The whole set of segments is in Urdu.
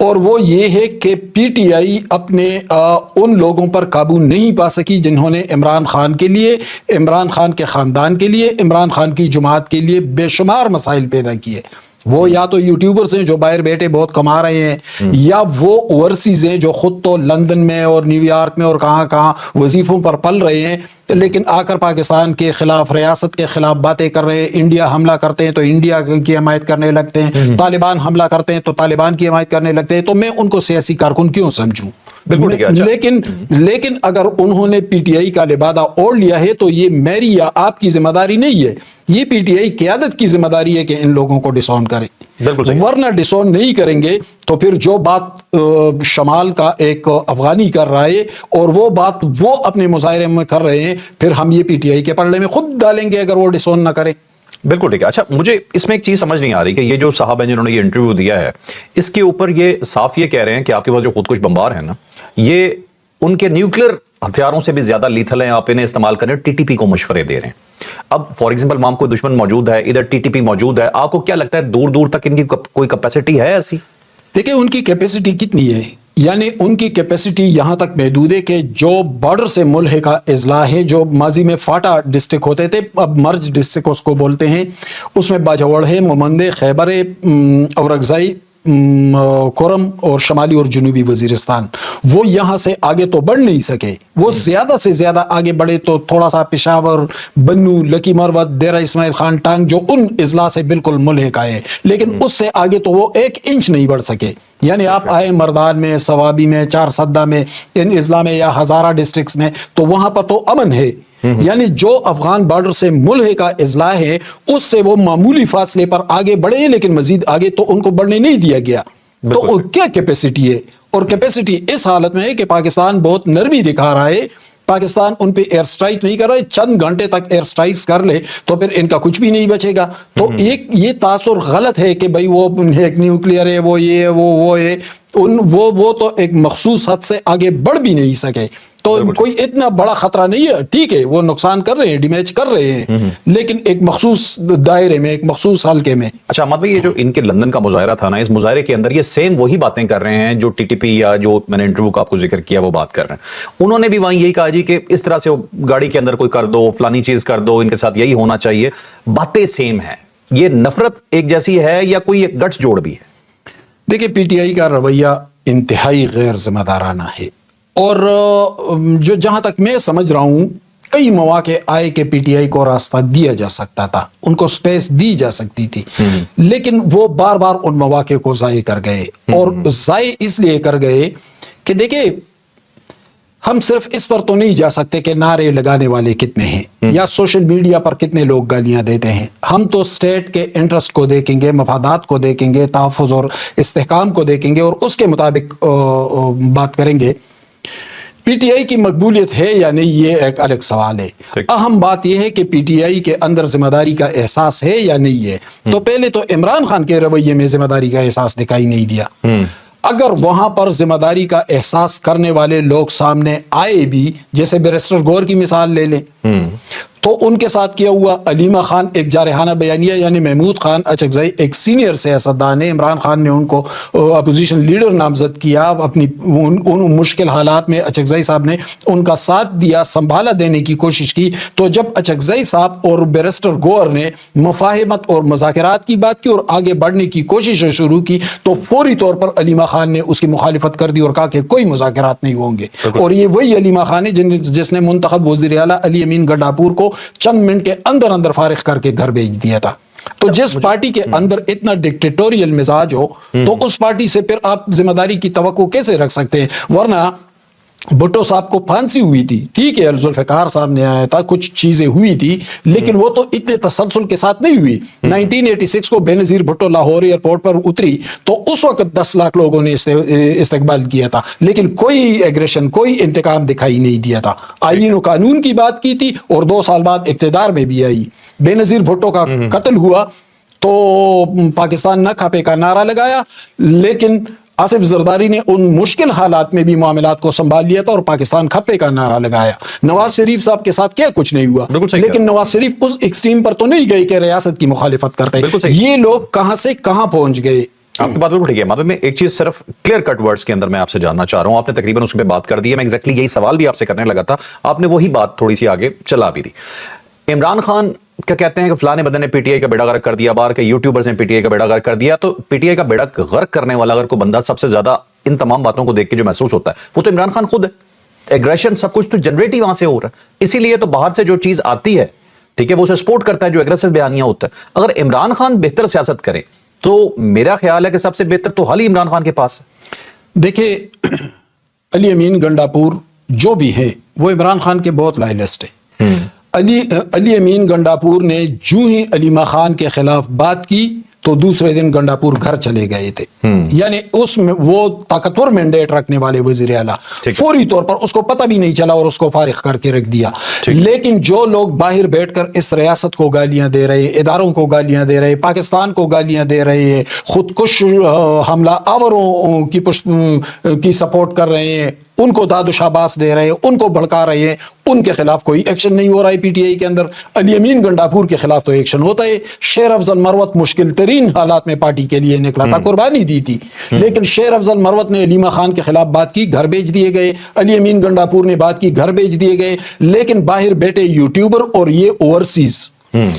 اور وہ یہ ہے کہ پی ٹی آئی اپنے ان لوگوں پر قابو نہیں پا سکی جنہوں نے عمران خان کے لیے، عمران خان کے خاندان کے لیے، عمران خان کی جماعت کے لیے بے شمار مسائل پیدا کیے. وہ یا تو یوٹیوبرز ہیں جو باہر بیٹھے بہت کما رہے ہیں، یا وہ اوورسیز ہیں جو خود تو لندن میں اور نیو یارک میں اور کہاں کہاں وظیفوں پر پل رہے ہیں، لیکن آ کر پاکستان کے خلاف، ریاست کے خلاف باتیں کر رہے ہیں. انڈیا حملہ کرتے ہیں تو انڈیا کی حمایت کرنے لگتے ہیں، طالبان حملہ کرتے ہیں تو طالبان کی حمایت کرنے لگتے ہیں. تو میں ان کو سیاسی کارکن کیوں سمجھوں؟ لیکن اگر انہوں نے پی ٹی آئی کا لبادہ اوڑھ لیا ہے تو یہ میری یا آپ کی ذمہ داری نہیں ہے، یہ پی ٹی آئی قیادت کی ذمہ داری ہے کہ ان لوگوں کو ڈسون کریں. ورنہ ڈسون نہیں کریں گے تو پھر جو بات شمال کا ایک افغانی کر رہا ہے اور وہ بات وہ اپنے مظاہرے میں کر رہے ہیں، پھر ہم یہ پی ٹی آئی کے پلڑے میں خود ڈالیں گے اگر وہ ڈسون نہ کریں. بالکل ٹھیک ہے. اچھا مجھے اس میں ایک چیز سمجھ نہیں آ رہی کہ یہ جو صاحب ہیں جنہوں نے یہ انٹرویو دیا ہے، اس کے اوپر یہ صاف یہ کہہ رہے ہیں کہ آپ کے پاس جو خود کش بمبار ہیں نا، یہ ان کے نیوکلیر ہتھیاروں سے بھی زیادہ لیتھل ہیں، آپ انہیں استعمال کریں. ٹی ٹی پی کو مشورے دے رہے ہیں. اب فار ایگزامپل وہاں کوئی دشمن موجود ہے، ادھر ٹی ٹی پی موجود ہے، آپ کو کیا لگتا ہے دور دور تک ان کی کوئی کیپیسٹی ہے ایسی؟ دیکھیں ان کی کیپیسٹی کتنی ہے، یعنی ان کی کیپیسٹی یہاں تک محدود ہے کہ جو بارڈر سے ملحقہ اضلاع ہے، جو ماضی میں فاٹا ڈسٹرکٹ ہوتے تھے اب مرج ڈسٹرکٹ اس کو بولتے ہیں، اس میں باجوڑ ہے، مومند ہے، خیبر ہے، اورکزائی، کورم اور شمالی اور جنوبی وزیرستان، وہ یہاں سے آگے تو بڑھ نہیں سکے. وہ زیادہ سے زیادہ آگے بڑھے تو تھوڑا سا پشاور، بنو، لکی مروت، ڈیرہ اسماعیل خان ٹانگ جو ان اضلاع سے بالکل ملحق آئے، لیکن اس سے آگے تو وہ 1 انچ نہیں بڑھ سکے. یعنی آپ آئے مردان میں، سوابی میں، چار سدہ میں، ان اضلاع میں یا ہزارہ ڈسٹرکٹس میں، تو وہاں پر تو امن ہے. یعنی جو افغان بارڈر سے ملحقہ اضلاع ہے اس سے وہ معمولی فاصلے پر آگے بڑھے، لیکن مزید آگے تو ان کو بڑھنے نہیں دیا گیا. تو کیا کیپیسٹی ہے؟ اور کیپیسٹی اس حالت میں ہے کہ پاکستان بہت نرمی دکھا رہا ہے. پاکستان ان پہ ایئر سٹرائک نہیں کر رہا ہے، چند گھنٹے تک ایئر سٹرائکس کر لے تو پھر ان کا کچھ بھی نہیں بچے گا. تو ایک یہ تاثر غلط ہے کہ بھئی وہ ایک نیوکلیئر ہے، وہ یہ وہ ہے، وہ تو ایک مخصوص حد سے آگے بڑھ بھی نہیں سکے. تو کوئی اتنا بڑا خطرہ نہیں ہے. ٹھیک ہے وہ نقصان کر رہے ہیں، ڈیمیج کر رہے ہیں، لیکن ایک مخصوص دائرے میں، ایک مخصوص حلقے میں. اچھا احمد بھائی، یہ جو ان کے لندن کا مظاہرہ تھا نا، اس مظاہرے کے اندر یہ سیم وہی باتیں کر رہے ہیں جو ٹی ٹی پی یا جو میں نے انٹرویو کا آپ کو ذکر کیا وہ بات کر رہے ہیں. انہوں نے بھی وہاں یہی کہا جی کہ اس طرح سے گاڑی کے اندر کوئی کر دو، فلانی چیز کر دو، ان کے ساتھ یہی ہونا چاہیے. باتیں سیم ہیں. یہ نفرت ایک جیسی ہے یا کوئی ایک گٹس جوڑ بھی ہے؟ دیکھیں پی ٹی آئی کا رویہ انتہائی غیر ذمہ دارانہ ہے، اور جو جہاں تک میں سمجھ رہا ہوں کئی مواقع آئے کہ پی ٹی آئی کو راستہ دیا جا سکتا تھا، ان کو سپیس دی جا سکتی تھی، لیکن وہ بار بار ان مواقع کو ضائع کر گئے. اور ضائع اس لیے کر گئے کہ دیکھیں ہم صرف اس پر تو نہیں جا سکتے کہ نعرے لگانے والے کتنے ہیں یا سوشل میڈیا پر کتنے لوگ گالیاں دیتے ہیں. ہم تو اسٹیٹ کے انٹرسٹ کو دیکھیں گے، مفادات کو دیکھیں گے، تحفظ اور استحکام کو دیکھیں گے اور اس کے مطابق بات کریں گے. پی ٹی آئی کی مقبولیت ہے یا نہیں یہ ایک الگ سوال ہے. اہم بات یہ ہے کہ پی ٹی آئی کے اندر ذمہ داری کا احساس ہے یا نہیں ہے. تو پہلے تو عمران خان کے رویے میں ذمہ داری کا احساس دکھائی نہیں دیا. اگر وہاں پر ذمہ داری کا احساس کرنے والے لوگ سامنے آئے بھی، جیسے بیرسٹر گور کی مثال لے لیں، تو ان کے ساتھ کیا ہوا، علیمہ خان ایک جارحانہ بیانیہ، یعنی محمود خان اچکزئی ایک سینئر سیاستدان ہے، عمران خان نے ان کو اپوزیشن لیڈر نامزد کیا. اپنی ان مشکل حالات میں اچکزئی صاحب نے ان کا ساتھ دیا، سنبھالا دینے کی کوشش کی. تو جب اچکزئی صاحب اور بیرسٹر گور نے مفاہمت اور مذاکرات کی بات کی اور آگے بڑھنے کی کوششیں شروع کی تو فوری طور پر علیمہ خان نے اس کی مخالفت کر دی اور کہا کہ کوئی مذاکرات نہیں ہوں گے. اور یہ وہی علیمہ خان ہے جس نے منتخب وزیر اعلیٰ علی امین گڈھاپور کو چند منٹ کے اندر فارغ کر کے گھر بھیج دیا تھا. تو جس پارٹی کے اندر اتنا ڈکٹیٹوریل مزاج ہو تو اس پارٹی سے پھر آپ ذمہ داری کی توقع کیسے رکھ سکتے ہیں؟ ورنہ بھٹو صاحب کو پھانسی ہوئی تھی، ٹھیک ہے ذوالفقار صاحب نے آیا تھا، کچھ چیزیں ہوئی تھی، لیکن وہ تو اتنے تسلسل کے ساتھ نہیں ہوئی. 1986 کو بے نظیر بھٹو لاہور ایئرپورٹ پر اتری تو اس وقت 10 لاکھ لوگوں نے استقبال کیا تھا، لیکن کوئی ایگریشن، کوئی انتقام دکھائی نہیں دیا تھا. آئین و قانون کی بات کی تھی اور 2 سال بعد اقتدار میں بھی آئی. بے نظیر بھٹو کا قتل ہوا تو پاکستان نہ کھاپے کا نعرہ لگایا، لیکن آصف زرداری نے ان مشکل حالات میں بھی معاملات کو سنبھال لیا تھا اور پاکستان کھپے کا نعرہ لگایا. نواز شریف صاحب کے ساتھ کیا کچھ نہیں ہوا، لیکن نواز شریف اس ایکسٹریم پر تو نہیں گئے کہ ریاست کی مخالفت کرتے. یہ لوگ کہاں سے کہاں پہنچ گئے. آپ کی بات بالکل ٹھیک ہے مادھو. میں ایک چیز صرف کلیئر کٹ ورڈز کے اندر میں آپ سے جاننا چاہ رہا ہوں, آپ نے تقریباً اس پہ بات کر دی ہے, میں ایگزیکٹلی یہی سوال بھی آپ سے کرنے لگا تھا, آپ نے وہی بات تھوڑی سی آگے چلا بھی دی. عمران خان کیا کہتے ہیں کہ فلاں بندے نے پی ٹی آئی کا بیڑا غرق کر دیا, باہر کے یوٹیوبرز نے پی ٹی آئی کا بیڑا غرق کر دیا, تو پی ٹی آئی کا بیڑا غرق کرنے والا اگر کوئی بندہ سب سے زیادہ ان تمام باتوں کو دیکھ کے جو محسوس ہوتا ہے وہ تو عمران خان خود ہے. ایگریشن سب کچھ تو جنریٹ ہی وہاں سے ہو رہا ہے, اسی لیے تو باہر سے جو چیز آتی ہے ٹھیک ہے وہ اسے سپورٹ کرتا ہے, جو ایگریسو بیانیہ ہوتا ہے. اگر عمران خان بہتر سیاست کرے تو میرا خیال ہے کہ سب سے بہتر تو حل ہی عمران خان کے پاس ہے. دیکھیں علی امین گنڈاپور جو بھی ہے وہ عمران خان کے بہت لائلسٹ ہے. علی امین گنڈاپور نے جو ہی علیمہ خان کے خلاف بات کی تو دوسرے دن گنڈاپور گھر چلے گئے تھے. یعنی اس میں وہ طاقتور مینڈیٹ رکھنے والے وزیر اعلیٰ فوری طور پر اس کو پتہ بھی نہیں چلا اور اس کو فارغ کر کے رکھ دیا. لیکن جو لوگ باہر بیٹھ کر اس ریاست کو گالیاں دے رہے, اداروں کو گالیاں دے رہے, پاکستان کو گالیاں دے رہے, خودکش حملہ آوروں کی سپورٹ کر رہے ہیں, ان کو داد و شاباس دے رہے ہیں, ان کو بھڑکا رہے ہیں, ان کے خلاف کوئی ایکشن نہیں ہو رہا ہے پی ٹی آئی کے اندر. علی امین گنڈاپور کے خلاف تو ایکشن ہوتا ہے. شیر افضل مروت مشکل ترین حالات میں پارٹی کے لیے نکلا تھا, قربانی دی تھی, لیکن شیر افضل مروت نے علیمہ خان کے خلاف بات کی, گھر بھیج دیے گئے. علی امین گنڈاپور نے بات کی, گھر بھیج دیے گئے. لیکن باہر بیٹھے یوٹیوبر اور یہ اوورسیز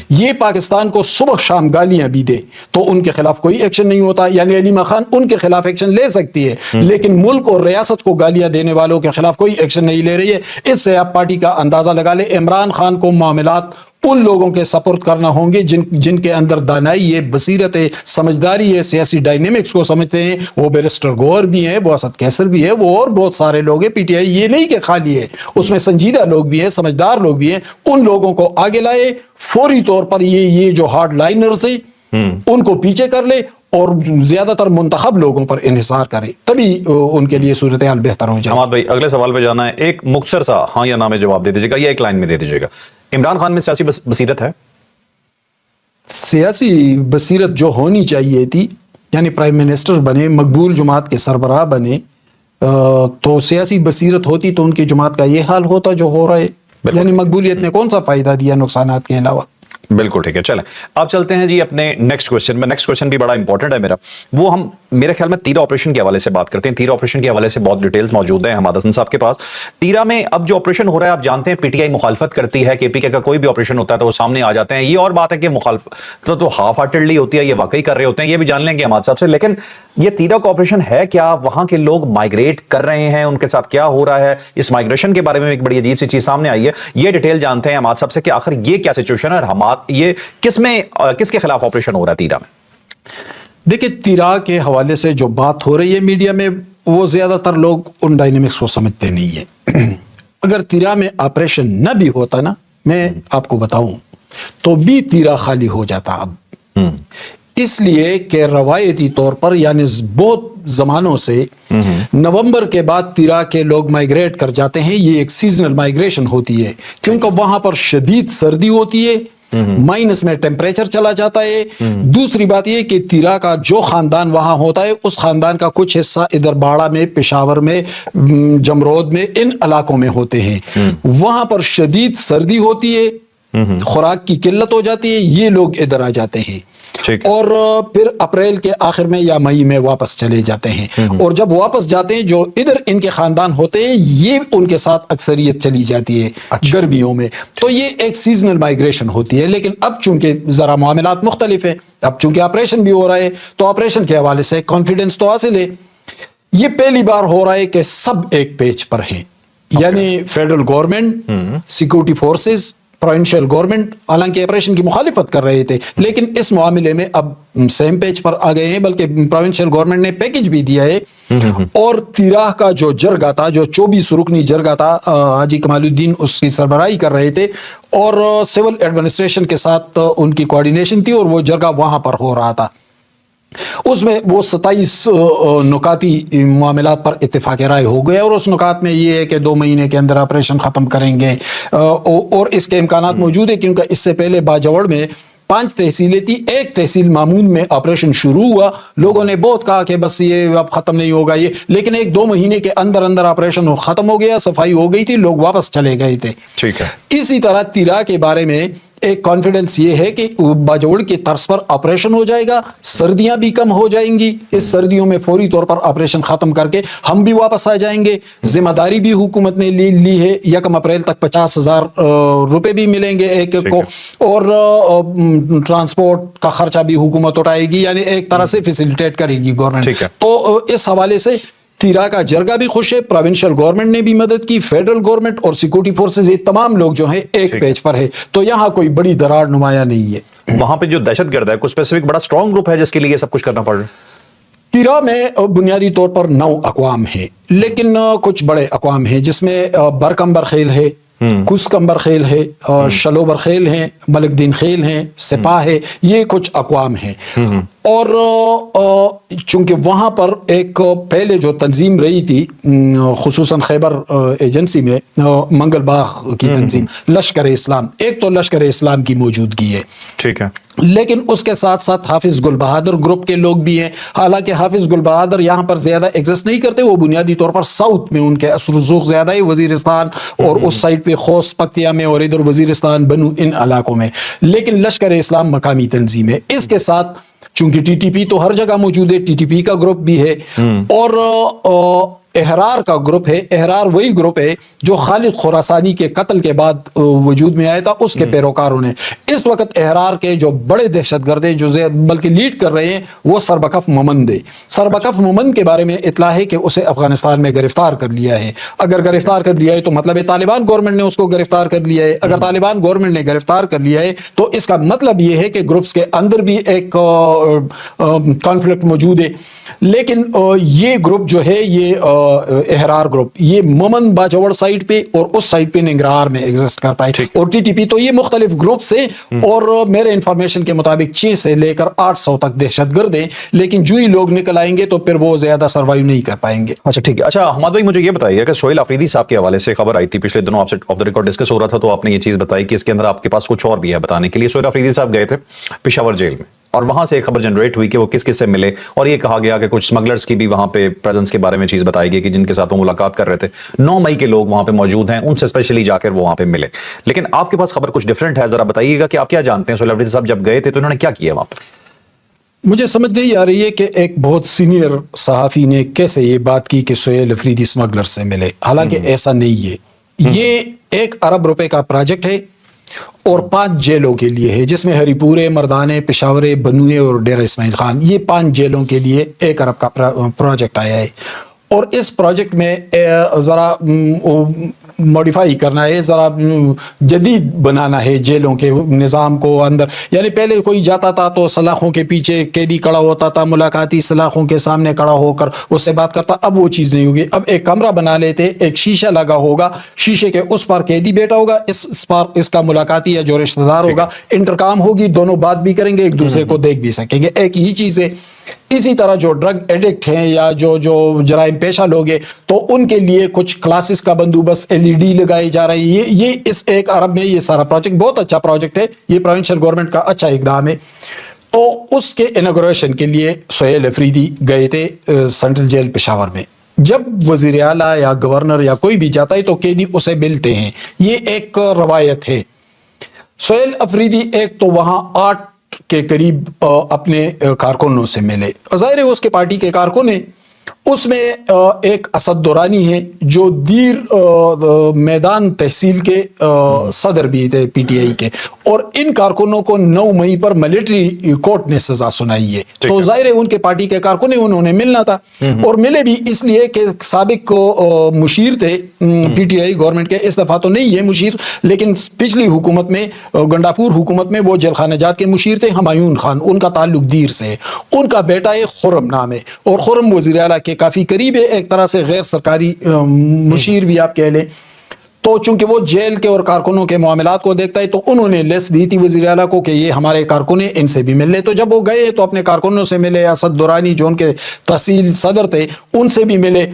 یہ پاکستان کو صبح شام گالیاں بھی دے تو ان کے خلاف کوئی ایکشن نہیں ہوتا. یعنی علیمہ خان ان کے خلاف ایکشن لے سکتی ہے لیکن ملک اور ریاست کو گالیاں دینے والوں کے خلاف کوئی ایکشن نہیں لے رہی ہے. اس سے آپ پارٹی کا اندازہ لگا لیں. عمران خان کو معاملات ان لوگوں کے سپورٹ کرنا ہوں گے جن کے اندر دانائی ہے, بصیرت ہے, سمجھداری ہے, سیاسی ڈائنامکس کو سمجھتے ہیں. وہ بیرسٹر گوہر بھی ہیں, وہ اسد کیسر بھی ہے, وہ اور بہت سارے لوگ ہیں. پی ٹی آئی یہ نہیں کہ خالی ہے, اس میں سنجیدہ لوگ بھی ہیں, سمجھدار لوگ بھی ہیں. ان لوگوں کو آگے لائے, فوری طور پر یہ جو ہارڈ لائنرز ہیں ان کو پیچھے کر لے اور زیادہ تر منتخب لوگوں پر انحصار کرے, تبھی ان کے لیے صورتحال بہتر ہو جائے. حماد بھائی اگلے سوال پہ جانا ہے, ایک مختصر سا ہاں یا نہ میں جواب دے دیجیے گا یا ایک لائن میں دے دیجیے گا. عمران خان میں سیاسی بصیرت ہے؟ سیاسی بصیرت جو ہونی چاہیے تھی, یعنی پرائم منسٹر بنے, مقبول جماعت کے سربراہ بنے, تو سیاسی بصیرت ہوتی تو ان کی جماعت کا یہ حال ہوتا جو ہو رہا ہے. یعنی مقبولیت نے کون سا فائدہ دیا نقصانات کے علاوہ. بالکل ٹھیک ہے, چلیں آپ چلتے ہیں جی اپنے نیکسٹ کوشچن میں. نیکسٹ کوشچن بھی بڑا امپورٹنٹ ہے میرا, وہ ہم میرے خیال میں تیرا آپریشن کے حوالے سے بات کرتے ہیں. تیرا آپریشن کے حوالے سے بہت ڈیٹیلز موجود ہیں حماد حسن صاحب کے پاس. تیرا میں اب جو آپریشن ہو رہا ہے آپ جانتے ہیں پی ٹی آئی مخالفت کرتی ہے, کے پی کے کا کوئی بھی آپریشن ہوتا ہے تو وہ سامنے آ جاتے ہیں. یہ اور بات ہے کہ مخالفت تو ہاف ہارٹیڈلی ہوتی ہے, یہ واقعی کر رہے ہوتے ہیں, یہ بھی جان لیں گے حماد صاحب سے. لیکن یہ تیرا کا آپریشن ہے کیا, وہاں کے لوگ مائگریٹ کر رہے ہیں, ان کے ساتھ کیا ہو رہا ہے, اس مائگریشن کے بارے میں ایک بڑی عجیب سی چیز سامنے آئی ہے, یہ ڈیٹیل جانتے ہیں حماد صاحب سے کہ آخر یہ کیا سچویشن ہے اور حماد یہ کس کے خلاف آپریشن ہو رہا ہے تیرا میں. دیکھیں تیرا کے حوالے سے جو بات ہو رہی ہے میڈیا میں, وہ زیادہ تر لوگ ان ڈائنامکس کو سمجھتے نہیں ہیں. اگر تیرا میں آپریشن نہ بھی ہوتا نا, میں آپ کو بتاؤں, تو بھی تیرا خالی ہو جاتا اب. اس لیے کہ روایتی طور پر یعنی بہت زمانوں سے نومبر کے بعد تیرا کے لوگ مائگریٹ کر جاتے ہیں. یہ ایک سیزنل مائگریشن ہوتی ہے کیونکہ وہاں پر شدید سردی ہوتی ہے, مائنس میں ٹیمپریچر چلا جاتا ہے. دوسری بات یہ کہ تیرا کا جو خاندان وہاں ہوتا ہے اس خاندان کا کچھ حصہ ادھر باڑہ میں, پشاور میں, جمرود میں, ان علاقوں میں ہوتے ہیں. وہاں پر شدید سردی ہوتی ہے, خوراک کی قلت ہو جاتی ہے, یہ لوگ ادھر آ جاتے ہیں اور پھر اپریل کے آخر میں یا مئی میں واپس چلے جاتے ہیں. اور جب واپس جاتے ہیں جو ادھر ان کے خاندان ہوتے ہیں یہ ان کے ساتھ اکثریت چلی جاتی ہے گرمیوں میں. تو یہ ایک سیزنل مائگریشن ہوتی ہے. لیکن اب چونکہ ذرا معاملات مختلف ہیں, اب چونکہ آپریشن بھی ہو رہا ہے تو آپریشن کے حوالے سے کانفیڈنس تو حاصل ہے. یہ پہلی بار ہو رہا ہے کہ سب ایک پیج پر ہیں, یعنی federal government, security forces, provincial government حالانکہ آپریشن کی مخالفت کر رہے تھے لیکن اس معاملے میں اب سیم پیج پر آ گئے ہیں, بلکہ پروونشل گورنمنٹ نے پیکج بھی دیا ہے. اور تیراہ کا جو جرگہ تھا, جو 24 رکنی جرگہ تھا, حاجی کمال الدین اس کی سربراہی کر رہے تھے اور سول ایڈمنسٹریشن کے ساتھ ان کی کوارڈینیشن تھی اور وہ جرگہ وہاں پر ہو رہا تھا. اس میں وہ 27 نکاتی معاملات پر اتفاق رائے ہو گیا اور اس نکات میں یہ ہے کہ 2 مہینے کے اندر آپریشن ختم کریں گے اور اس کے امکانات موجود ہیں کیونکہ اس سے پہلے باجوڑ میں 5 تحصیلیں تھی, ایک تحصیل مامون میں آپریشن شروع ہوا. لوگوں نے بہت کہا کہ بس یہ اب ختم نہیں ہوگا یہ, لیکن 1-2 مہینے کے اندر اندر آپریشن ختم ہو گیا, صفائی ہو گئی تھی, لوگ واپس چلے گئے تھے. ٹھیک ہے. اسی طرح تیرا کے بارے میں ایک کانفیڈنس یہ ہے کہ باجوڑ کی طرز پر آپریشن ہو جائے گا, سردیاں بھی کم ہو جائیں گی, اس سردیوں میں فوری طور پر آپریشن ختم کر کے ہم بھی واپس آ جائیں گے. ذمہ داری بھی حکومت نے لی ہے, 1 اپریل تک 50,000 روپے بھی ملیں گے ایک کو, اور ٹرانسپورٹ کا خرچہ بھی حکومت اٹھائے گی, یعنی ایک طرح سے فیسیلیٹیٹ کرے گی گورنمنٹ. تو اس حوالے سے تیرا کا جرگہ بھی خوش ہے, پروونشل گورنمنٹ نے بھی مدد کی, فیڈرل گورنمنٹ اور سیکورٹی فورسز, یہ تمام لوگ جو ہیں ایک پیج پر ہے, تو یہاں کوئی بڑی دراڑ نمایاں نہیں ہے. وہاں پہ جو دہشت گرد ہے کوئی اسپیسیفک بڑا اسٹرانگ گروپ ہے جس کے لیے سب کچھ کرنا پڑ رہا ہے؟ تیرا میں بنیادی طور پر 9 اقوام ہیں, لیکن کچھ بڑے اقوام ہیں جس میں برکمبر خیل ہے, کسکمبر خیل ہے, شلوبر خیل ہیں, ملک دین خیل ہیں, سپاہ ہے, یہ کچھ اقوام ہیں. اور چونکہ وہاں پر ایک پہلے جو تنظیم رہی تھی خصوصاً خیبر ایجنسی میں, منگل باغ کی تنظیم لشکر اسلام, ایک تو لشکر اسلام کی موجودگی ہے, ٹھیک ہے, لیکن اس کے ساتھ ساتھ حافظ گل بہادر گروپ کے لوگ بھی ہیں. حالانکہ حافظ گل بہادر یہاں پر زیادہ ایگزسٹ نہیں کرتے, وہ بنیادی طور پر ساؤتھ میں ان کے اثر و رسوخ زیادہ ہے, وزیرستان اور اس سائڈ پہ خوست پکتیا میں اور ادھر وزیرستان بنو ان علاقوں میں. لیکن لشکر اسلام مقامی تنظیم ہے. اس کے ساتھ چونکہ ٹی ٹی پی تو ہر جگہ موجود ہے, ٹی ٹی پی کا گروپ بھی ہے, اور احرار کا گروپ ہے. احرار وہی گروپ ہے جو خالد خراسانی کے قتل کے بعد وجود میں آیا تھا, اس کے پیروکاروں نے. اس وقت احرار کے جو بڑے دہشت گرد ہیں جو بلکہ لیڈ کر رہے ہیں وہ سربکف ممند ہے. سربکف ممند کے بارے میں اطلاع ہے کہ اسے افغانستان میں گرفتار کر لیا ہے. اگر گرفتار کر لیا ہے تو مطلب ہے طالبان گورنمنٹ نے اس کو گرفتار کر لیا ہے. اگر طالبان گورنمنٹ نے گرفتار کر لیا ہے تو اس کا مطلب یہ ہے کہ گروپس کے اندر بھی ایک کانفلکٹ موجود ہے. لیکن یہ گروپ جو ہے, یہ احرار گروپ, یہ ممن باجوڑ سائٹ پہ اور اس سائٹ پہ ننگرہار میں ایگزسٹ کرتا ہے, اور ٹی ٹی پی. تو یہ مختلف گروپس ہیں, اور میرے انفارمیشن کے مطابق 6 سے لے کر 800 تک دہشت گرد ہیں, لیکن جو ہی لوگ نکل آئیں گے تو پھر وہ زیادہ سروائیو نہیں کر پائیں گے. اچھا ٹھیک ہے. اچھا حماد بھائی مجھے یہ بتائیے کہ سہیل آفریدی صاحب کے حوالے سے خبر آئی تھی پچھلے دنوں, آپ سے آف دی ریکارڈ ڈسکس ہو رہا تھا, تو آپ نے یہ چیز بتائی کہ اس کے اندر آپ کے پاس کچھ اور بھی ہے بتانے کے لیے. سہیل آفریدی صاحب گئے تھے پشاور جیل میں, اور وہاں سے ایک خبر جنریٹ ہوئی کہ وہ کس کس سے ملے, اور یہ کہا گیا کہ کچھ سمگلرز کی بھی وہاں پہ پریزنس کے بارے میں چیز بتائی گئی کہ جن کے ساتھ وہ ملاقات کر رہے تھے. 9 مئی کے لوگ وہاں پہ موجود ہیں, ان سے اسپیشلی جا کر وہ وہاں پہ ملے. لیکن آپ کے پاس خبر کچھ ڈفرینٹ ہے, ذرا بتائیے گا کہ آپ کیا جانتے ہیں سہیل آفریدی صاحب جب گئے تھے تو انہوں نے کیا کیا وہاں پہ؟ مجھے سمجھ نہیں آ رہی ہے کہ ایک بہت سینئر صحافی نے کیسے یہ بات کی کہ سہیل آفریدی اسمگلر سے ملے, حالانکہ ایسا نہیں ہے. یہ 1 ارب روپے کا پروجیکٹ ہے اور 5 جیلوں کے لیے ہے, جس میں ہری پورے, مردانے, پشاورے, بنوئے اور ڈیرہ اسماعیل خان, یہ 5 جیلوں کے لیے 1 ارب کا پروجیکٹ آیا ہے. اور اس پروجیکٹ میں ذرا موڈیفائی کرنا ہے, ذرا جدید بنانا ہے جیلوں کے نظام کو اندر. یعنی پہلے کوئی جاتا تھا تو سلاخوں کے پیچھے قیدی کھڑا ہوتا تھا, ملاقاتی سلاخوں کے سامنے کھڑا ہو کر اس سے بات کرتا. اب وہ چیز نہیں ہوگی. اب ایک کمرہ بنا لیتے, ایک شیشہ لگا ہوگا, شیشے کے اس پار قیدی بیٹھا ہوگا, اس پار اس کا ملاقاتی یا جو رشتہ دار ہوگا, انٹرکام ہوگی, دونوں بات بھی کریں گے, ایک دوسرے کو دیکھ بھی سکیں گے. ایک ہی چیز ہے. اسی طرح جو ڈرگ ایڈکٹ ہیں یا جو جرائم پیشہ لوگ ہیں تو ان کے لیے کچھ کلاسز کا بندوبست LED لگائی جا رہی ہے. یہ اس 1 ارب میں یہ سارا پروجیکٹ بہت اچھا پروجیکٹ ہے, یہ پروونشل گورنمنٹ کا اچھا اقدام ہے. تو اس کے انوگریشن کے لیے سہیل آفریدی گئے تھے سینٹرل جیل پشاور میں. جب وزیر اعلیٰ یا گورنر یا کوئی بھی جاتا ہے تو قیدی اسے ملتے ہیں, یہ ایک روایت ہے. سہیل آفریدی ایک تو وہاں 8 کے قریب اپنے کارکنوں سے ملے. ظاہر ہے اس کے پارٹی کے کارکن ہیں, اس میں ایک اسد دورانی ہے جو دیر میدان تحصیل کے صدر بھی تھے پی ٹی آئی کے, اور ان کارکنوں کو 9 مئی پر ملٹری کورٹ نے سزا سنائی ہے. تو ظاہر ہے ان کے پارٹی کے کارکن ہیں, انہوں نے ملنا تھا, اور ملے بھی اس لیے کہ سابق مشیر تھے پی ٹی آئی گورنمنٹ کے, اس دفعہ تو نہیں ہے مشیر, لیکن پچھلی حکومت میں گنڈاپور حکومت میں وہ جیل خانہ جات کے مشیر تھے, ہمایون خان, ان کا تعلق دیر سے ہے. ان کا بیٹا ہے خرم نام ہے, اور خرم وزیر اعلیٰ کے کافی قریب ہے, ایک طرح سے غیر سرکاری مشیر بھی آپ کہہ لیں. تو چونکہ وہ جیل کے اور کارکنوں کے معاملات کو دیکھتا ہے تو انہوں نے لیس دی تھی وزیر اعلیٰ کو کہ یہ ہمارے کارکن ہیں, ان سے بھی مل لے. تو جب وہ گئے تو اپنے کارکنوں سے ملے, اسد دورانی جو ان کے تحصیل صدر تھے ان سے بھی ملے.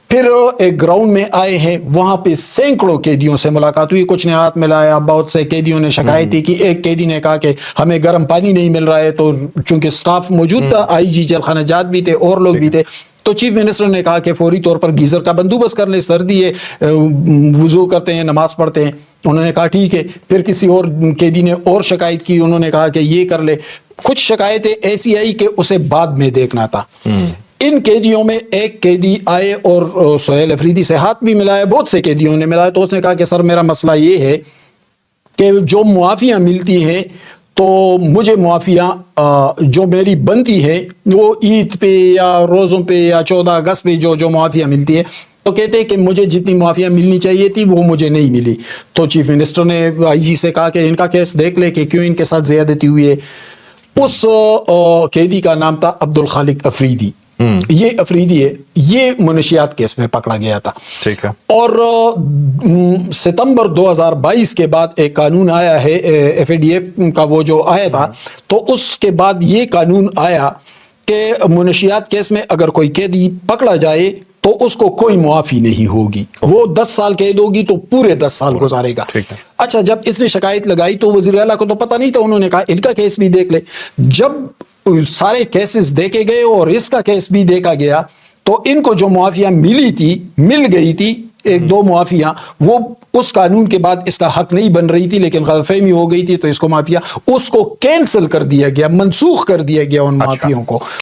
پھر ایک گراؤنڈ میں آئے ہیں, وہاں پہ سینکڑوں قیدیوں سے ملاقات ہوئی, کچھ نے ہاتھ ملایا. بہت سے قیدیوں نے شکایت کی کہ ایک قیدی نے کہا کہ ہمیں گرم پانی نہیں مل رہا ہے. تو چونکہ سٹاف موجود تھا, آئی جی جیل خانہ جات بھی تھے اور لوگ بھی تھے, تو چیف منسٹر نے کہا کہ فوری طور پر گیزر کا بندوبست کر لیں، سردی ہے، وضو کرتے ہیں، نماز پڑھتے ہیں. انہوں نے کہا ٹھیک ہے. پھر کسی اور قیدی نے اور شکایت کی، انہوں نے کہا کہ یہ کر لے. کچھ شکایتیں ایسی آئی کہ اسے بعد میں دیکھنا تھا. ان قیدیوں میں ایک قیدی آئے اور سہیل افریدی سے ہاتھ بھی ملایا، بہت سے قیدیوں نے ملایا. تو اس نے کہا کہ سر میرا مسئلہ یہ ہے کہ جو معافیاں ملتی ہیں تو مجھے معافیاں جو میری بنتی ہے وہ عید پہ یا روزوں پہ یا 14 اگست پہ جو معافیاں ملتی ہے، تو کہتے ہیں کہ مجھے جتنی معافیاں ملنی چاہیے تھی وہ مجھے نہیں ملی. تو چیف منسٹر نے آئی جی سے کہا کہ ان کا کیس دیکھ لے کہ کیوں ان کے ساتھ زیادتی ہوئی ہے. اس قیدی کا نام تھا عبد الخالق افریدی. یہ افریدی ہے، یہ منشیات کیس میں پکڑا گیا تھا. ٹھیک ہے. اور ستمبر 2022 کے بعد ایک قانون آیا ہے FATF کا، وہ جو آیا تھا، تو اس کے بعد یہ قانون آیا کہ منشیات کیس میں اگر کوئی قیدی پکڑا جائے تو اس کو کوئی معافی نہیں ہوگی. وہ 10 سال قید ہوگی تو پورے 10 سال گزارے گا. اچھا، جب اس نے شکایت لگائی تو وزیر اعلیٰ کو تو پتہ نہیں تھا. انہوں نے کہا ان کا کیس بھی دیکھ لے. جب سارے کیسز دیکھے گئے اور اس کا کیس بھی دیکھا گیا تو ان کو جو معافیاں مل گئی تھی 1-2 معافیاں، وہ اس قانون کے بعد اس کا حق نہیں بن رہی تھی، لیکن غلط فہمی ہو گئی تھی تو اس کو معافیاں اس کو کینسل کر دیا گیا، منسوخ کر دیا گیا ان معافیوں کو.